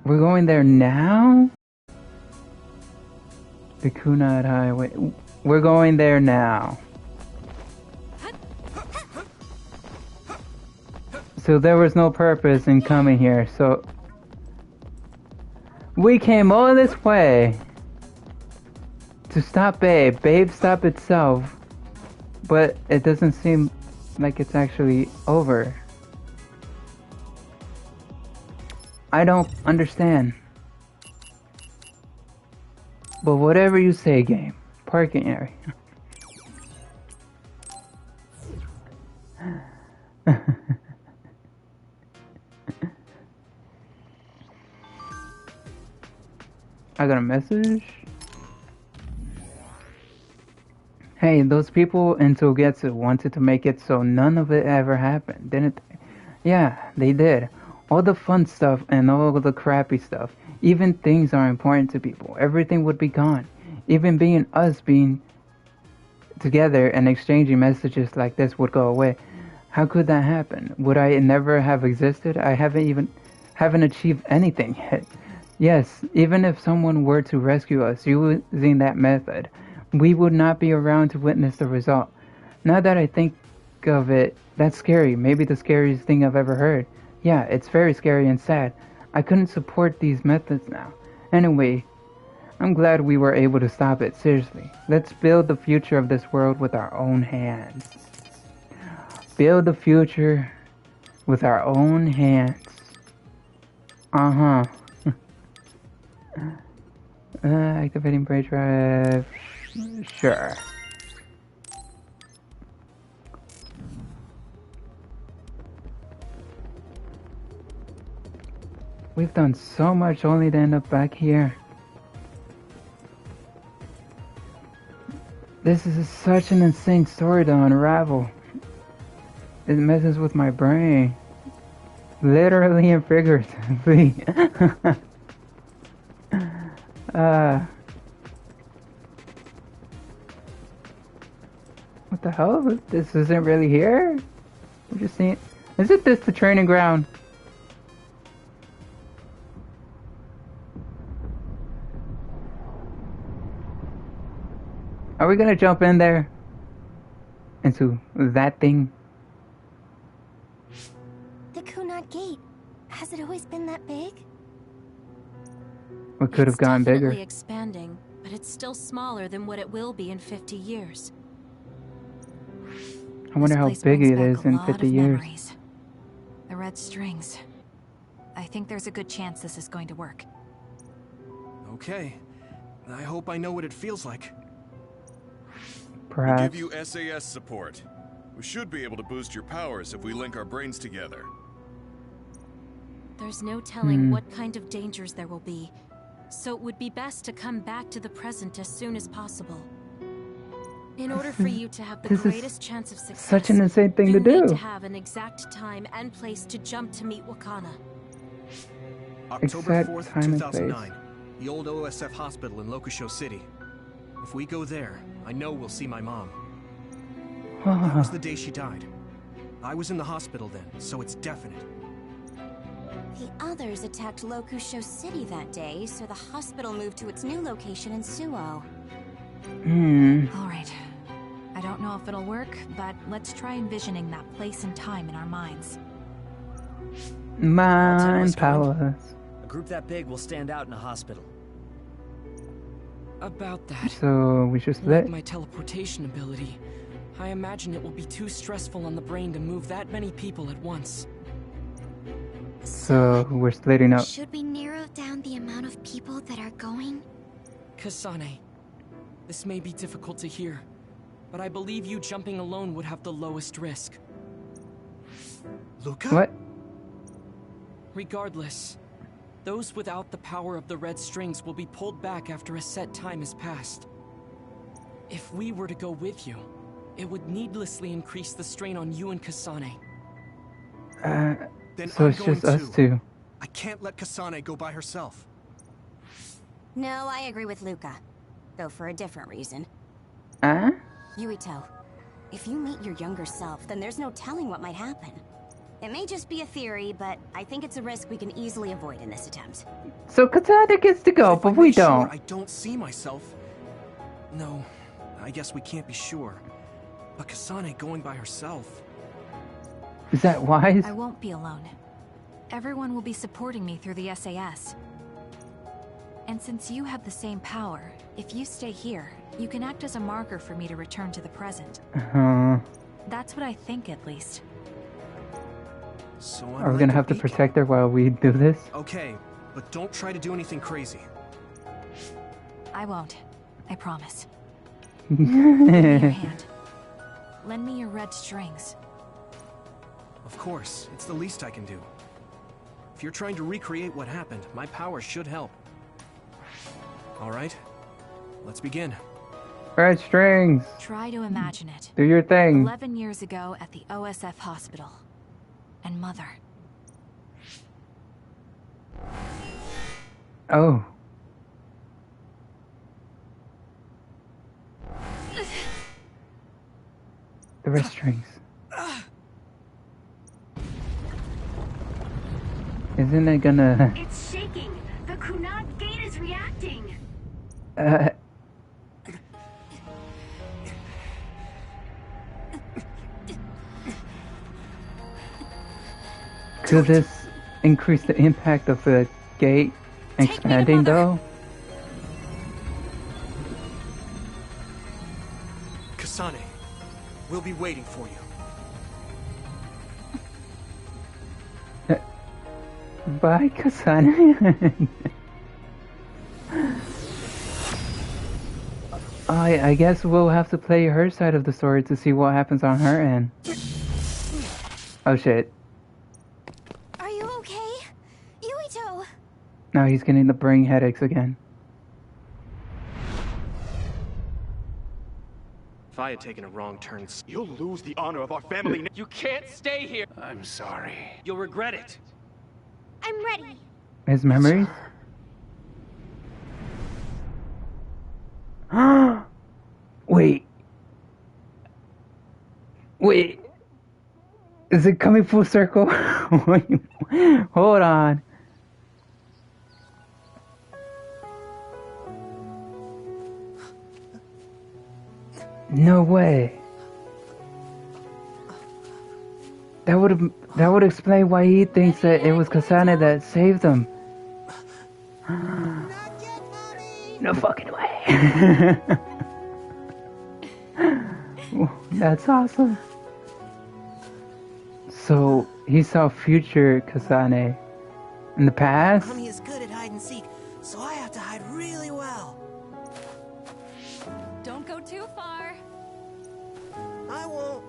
We're going there now? The Kunad Highway. We're going there now. So there was no purpose in coming here, so... We came all this way to stop Babe. Babe stopped itself. But it doesn't seem like it's actually over. I don't understand. But whatever you say, game. Parking area. I got a message. Hey, those people in Togetsu wanted to make it so none of it ever happened, didn't they? Yeah, they did. All the fun stuff and all the crappy stuff. Even things are important to people. Everything would be gone. Even being together and exchanging messages like this would go away. How could that happen? Would I never have existed? I haven't achieved anything yet. Yes, even if someone were to rescue us using that method, we would not be around to witness the result. Now that I think of it, that's scary. Maybe the scariest thing I've ever heard. Yeah, it's very scary and sad. I couldn't support these methods now. Anyway, I'm glad we were able to stop it. Seriously, let's build the future of this world with our own hands. Build the future with our own hands. Uh-huh. Activating brake drive. Sure. We've done so much only to end up back here. This is such an insane story to unravel. It messes with my brain. Literally and figuratively. What the hell? This isn't really here? We're just seeing... Isn't this the training ground? Are we gonna jump in there? Into that thing? The Kunad Gate. Has it always been that big? It could have gotten bigger. It's definitely expanding, but it's still smaller than what it will be in 50 years. I wonder how big it is in 50 years. Memories. The red strings. I think there's a good chance this is going to work. Okay. I hope I know what it feels like. Perhaps. We give you SAS support. We should be able to boost your powers if we link our brains together. There's no telling what kind of dangers there will be, so it would be best to come back to the present as soon as possible. In order for you to have the greatest chance of success, such an insane thing to do. You need to have an exact time and place to jump to meet Wakana. October 4th, 2009. The old OSF hospital in Lokusho City. If we go there, I know we'll see my mom. That was the day she died. I was in the hospital then, so it's definite. The others attacked Lokusho City that day, so the hospital moved to its new location in Suo. Alright. I don't know if it'll work, but let's try envisioning that place and time in our minds. Mind powers. A group that big will stand out in a hospital. About that. So we should split. Like my teleportation ability, I imagine it will be too stressful on the brain to move that many people at once. So we're splitting up. Should we narrow down the amount of people that are going? Kasane, this may be difficult to hear, but I believe you jumping alone would have the lowest risk. Luca? What? Regardless, those without the power of the red strings will be pulled back after a set time has passed. If we were to go with you, it would needlessly increase the strain on you and Kasane. Then so I'm it's going just us two. I can't let Kasane go by herself. No, I agree with Luca. Though for a different reason. Yuito, if you meet your younger self, then there's no telling what might happen. It may just be a theory, but I think it's a risk we can easily avoid in this attempt. So Katana gets to go, but we don't. I don't see myself. No, I guess we can't be sure. But Kasane going by herself. Is that wise? I won't be alone. Everyone will be supporting me through the SAS. And since you have the same power, if you stay here, you can act as a marker for me to return to the present. That's what I think, at least. So Are we gonna have to protect her while we do this? Okay, but don't try to do anything crazy. I won't. I promise. Give me your hand. Lend me your red strings. Of course, it's the least I can do. If you're trying to recreate what happened, my power should help. All right, let's begin. Red strings. Try to imagine it. Do your thing. 11 years ago at the OSF hospital. And Mother. Oh. The red strings. Isn't it gonna... It's shaking. The Kunad gate is reacting. Could this increase the impact of the gate expanding though? Kasane, we'll be waiting for you. Bye, Kasane. I guess we'll have to play her side of the story to see what happens on her end. Oh shit. Are you okay? Yuito! Now he's getting the brain headaches again. If I had taken a wrong turn... You'll lose the honor of our family. You can't stay here. I'm sorry. You'll regret it. I'm ready. His memories? Wait. Wait. Is it coming full circle? Hold on. No way. That would explain why he thinks that it was Kasane that saved him. No fucking way. That's awesome. So he saw future Kasane in the past. Mommy is good at hide and seek, so I have to hide really well. Don't go too far. I won't.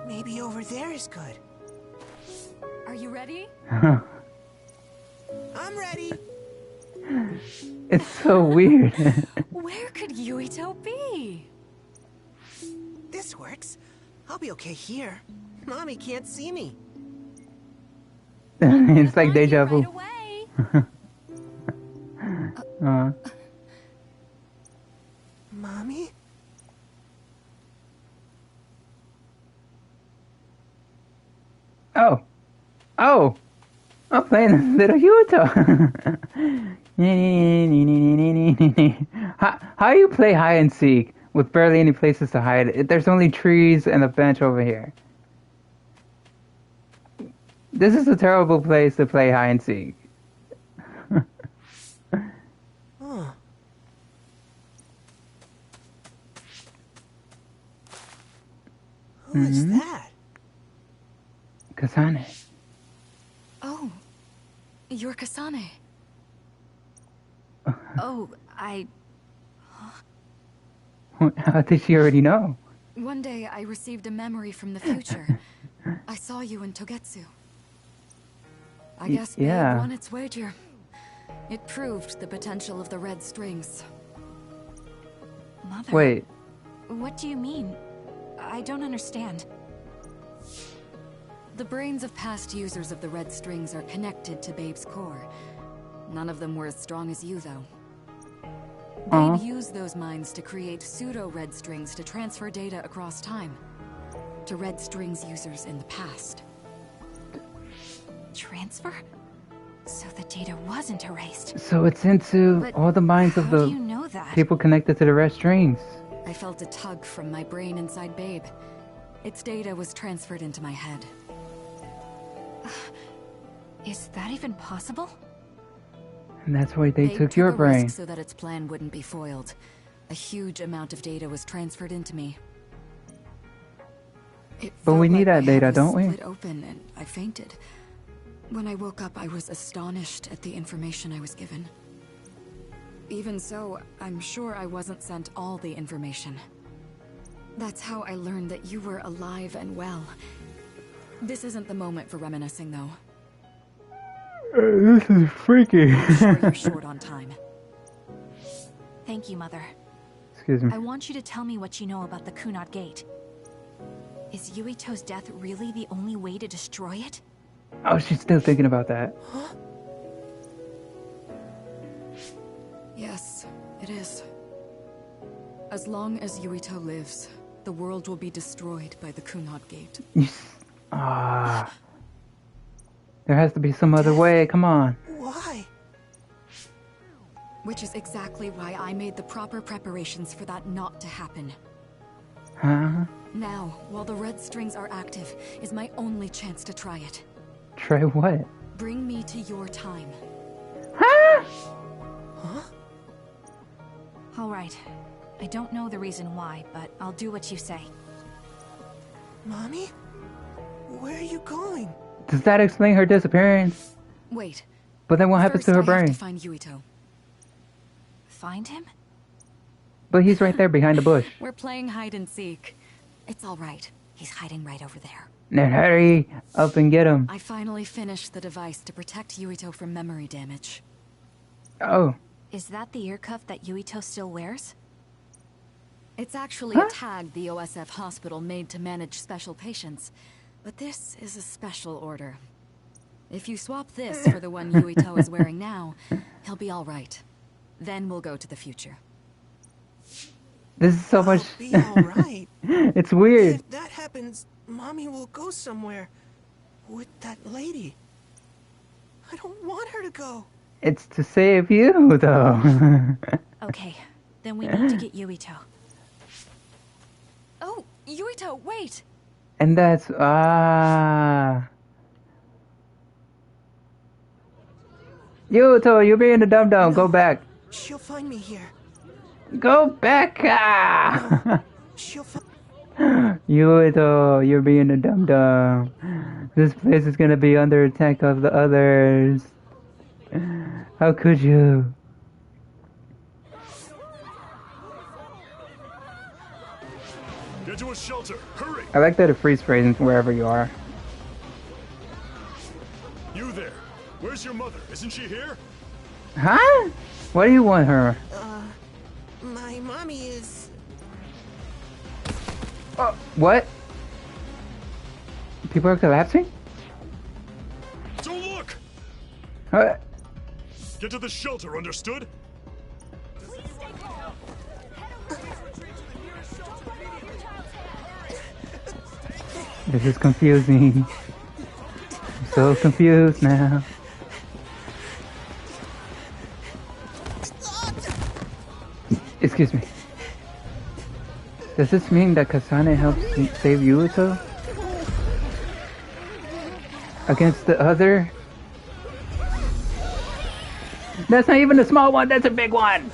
Maybe over there is good. Are you ready? I'm ready. It's so weird. Where could Yuito be? This works. I'll be okay here. Mommy can't see me. It's like deja vu. Right away. Mommy? Oh. Oh. I'm playing little Yuto. How you play hide and seek with barely any places to hide? There's only trees and a bench over here. This is a terrible place to play hide and seek. Huh. Who is that? Kasane. Oh, you're Kasane. Oh, How did she already know? One day I received a memory from the future. I saw you in Togetsu. I guess Babe won its wager. It proved the potential of the red strings. Mother. Wait. What do you mean? I don't understand. The brains of past users of the red strings are connected to Babe's core. None of them were as strong as you, though. Babe used those minds to create pseudo-red strings to transfer data across time. to Red Strings users in the past. Transfer? So the data wasn't erased. So it's into But all the minds of how do the you know that? people connected to the red strings. I felt a tug from my brain inside Babe. Its data was transferred into my head. Is that even possible? And that's why they Babe took your a brain. risk so that its plan wouldn't be foiled. A huge amount of data was transferred into me. But we need that my head data, was don't we? split open and I fainted. When I woke up, I was astonished at the information I was given. Even so, I'm sure I wasn't sent all the information. That's how I learned that you were alive and well. This isn't the moment for reminiscing, though. This is freaky. I'm sure you're short on time. Thank you, Mother. Excuse me. I want you to tell me what you know about the Kunad Gate. Is Yuito's death really the only way to destroy it? Oh, she's still thinking about that. Huh? Yes, it is. As long as Yuito lives, the world will be destroyed by the Kunad Gate. Ah. There has to be some other way, come on. Why? Which is exactly why I made the proper preparations for that not to happen. Huh? Now, while the red strings are active, is my only chance to try it. Try what? Bring me to your time. Huh? Huh? All right. I don't know the reason why, but I'll do what you say. Mommy? Where are you going? Does that explain her disappearance? Wait. But then what happens to her First, I have brain? to find Yuito. Find him? But he's right there behind the bush. We're playing hide and seek. It's all right. He's hiding right over there. Now hurry up and get him. I finally finished the device to protect Yuito from memory damage. Oh. Is that the ear cuff that Yuito still wears? It's actually a tag the OSF hospital made to manage special patients. But this is a special order. If you swap this for the one Yuito is wearing now, he'll be all right. Then we'll go to the future. This is so much... Be alright. It's weird. If that happens, Mommy will go somewhere. With that lady. I don't want her to go. It's to save you, though. Okay, then we need to get Yuito. Oh, Yuito, wait! And that's... Yuto, you're being a dum-dum. Go back. She'll find me here. Go back! She'll find... Yuito, you're being a dum-dum. This place is gonna be under attack of the others. How could you? Get to a shelter, hurry! I like that it freeze frames wherever you are. You there? Where's your mother? Isn't she here? Huh? Why do you want her? My mommy is... Oh, what? People are collapsing? Don't look! What? Get to the shelter, understood? This is confusing. I'm so confused now. Excuse me. Does this mean that Kasane helps save Yuito? Against the other? That's not even a small one, that's a big one!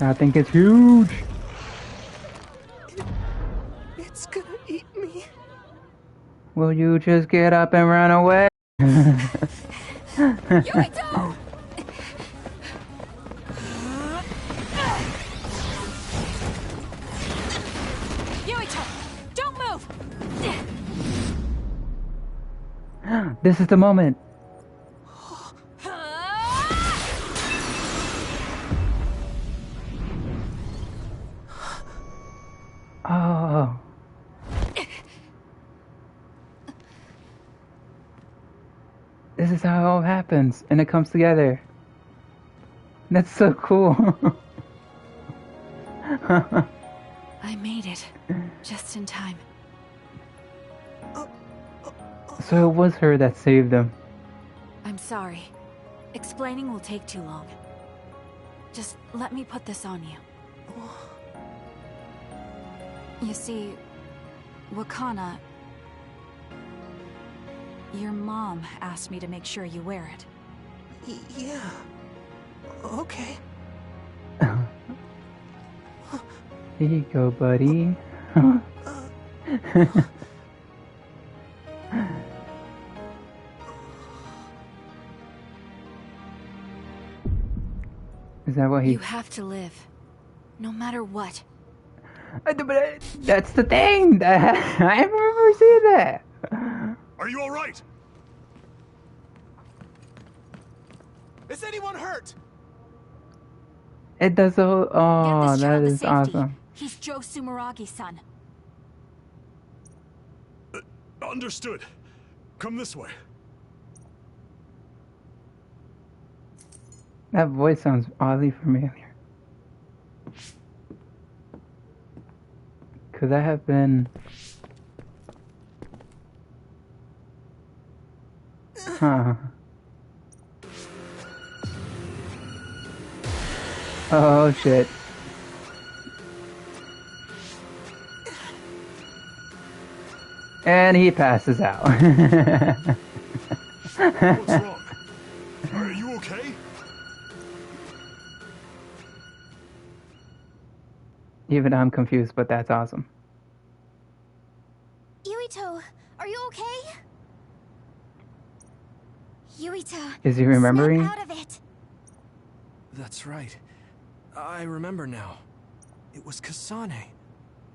I think it's huge! It's gonna eat me. Will you just get up and run away? Yuito! Yuito! Don't move! This is the moment. Oh. This This is how it all happens, and it comes together. That's so cool. I made it. Just in time. So it was her that saved them. I'm sorry. Explaining will take too long. Just let me put this on you. You see, Wakana... Your mom asked me to make sure you wear it. Yeah. Okay. Here you go, buddy. Is that what he... You have to live. No matter what. That's the thing! I remember seeing that! Are you alright? Is anyone hurt? It does the whole... Oh, Get this that child to is safety. awesome. He's Joe Sumeragi's son. Understood. Come this way. That voice sounds oddly familiar. Could that have been... Huh. Oh shit. And he passes out. What's wrong? Are you okay? Even I'm confused, but that's awesome. Yuito, are you okay? Yuito, Is he remembering? snap out of it. That's right. I remember now. It was Kasane.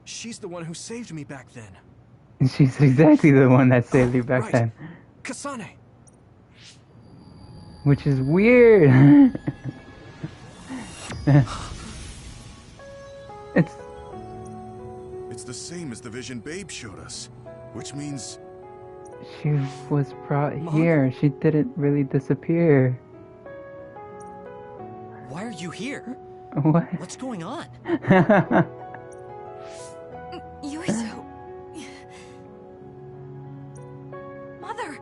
She's the one who saved me back then. She's exactly the one that saved you back then. Kasane! Which is weird. It's the same as the vision Babe showed us, which means... She was here. She didn't really disappear. Why are you here? What? What's going on? Yuito. Mother!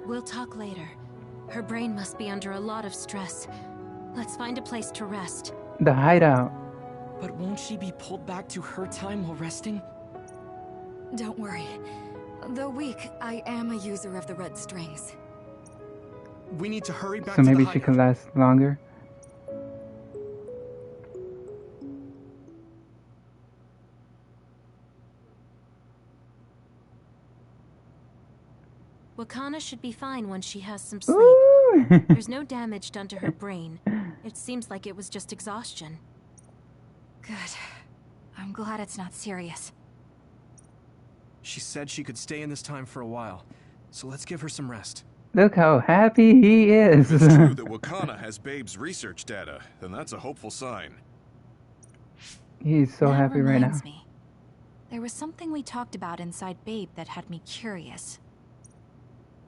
We'll talk later. Her brain must be under a lot of stress. Let's find a place to rest. The hideout. But won't she be pulled back to her time while resting? Don't worry. Though weak, I am a user of the red strings. We need to hurry back So to maybe the she hideout. could last longer. Wakana should be fine once she has some sleep. Ooh. There's no damage done to her brain. It seems like it was just exhaustion. Good. I'm glad it's not serious. She said she could stay in this time for a while, so let's give her some rest. Look how happy he is. If it's true that Wakana has Babe's research data, then that's a hopeful sign. He's so That happy right now. reminds me. There was something we talked about inside Babe that had me curious.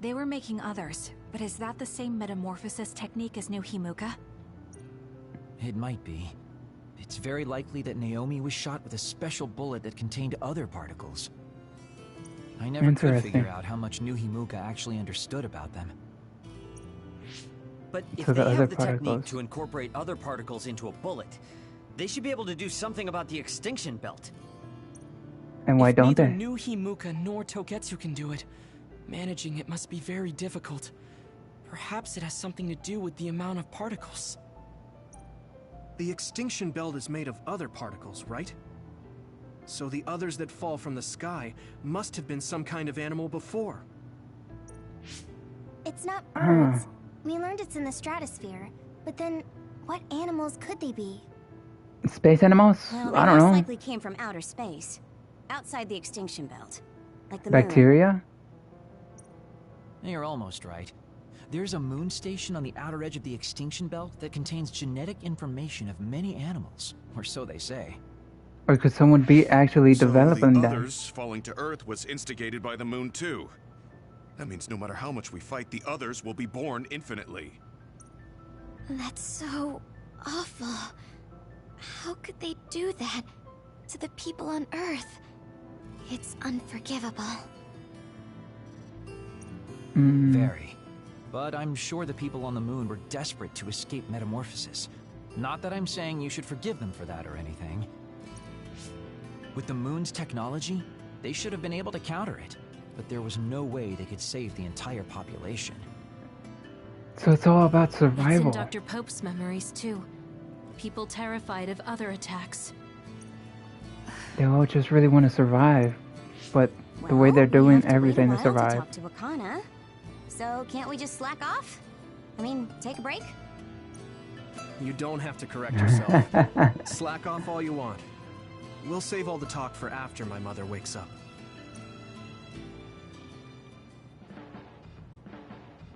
They were making others, but is that the same metamorphosis technique as New Himuka? It might be. It's very likely that Naomi was shot with a special bullet that contained other particles. I never could Interesting. figure out how much New Himuka actually understood about them. But if So the they other have the technique particles. to incorporate other particles into a bullet, they should be able to do something about the extinction belt. And why If don't neither they? New Himuka nor Togetsu can do it, managing it must be very difficult. Perhaps it has something to do with the amount of particles. The extinction belt is made of other particles, right? So the others that fall from the sky must have been some kind of animal before. It's not birds. We learned it's in the stratosphere. But then, what animals could they be? Space animals? Well, they I don't most know. likely came from outer space. Outside the extinction belt. Like the moon. Bacteria? You're almost right. There's a moon station on the outer edge of the extinction belt that contains genetic information of many animals, or so they say. Or could someone be actually So developing the that? others falling to Earth was instigated by the moon too. That means no matter how much we fight, the others will be born infinitely. That's so awful. How could they do that to the people on Earth? It's unforgivable. Very. But I'm sure the people on the moon were desperate to escape metamorphosis. Not that I'm saying you should forgive them for that or anything. With the moon's technology, they should have been able to counter it. But there was no way they could save the entire population. So it's all about survival. It's in Dr. Pope's memories, too. People terrified of other attacks. They all just really want to survive. But the way they're doing everything to survive. Talk to Akana. So can't we just slack off? I mean, take a break? You don't have to correct yourself. Slack off all you want. We'll save all the talk for after my mother wakes up.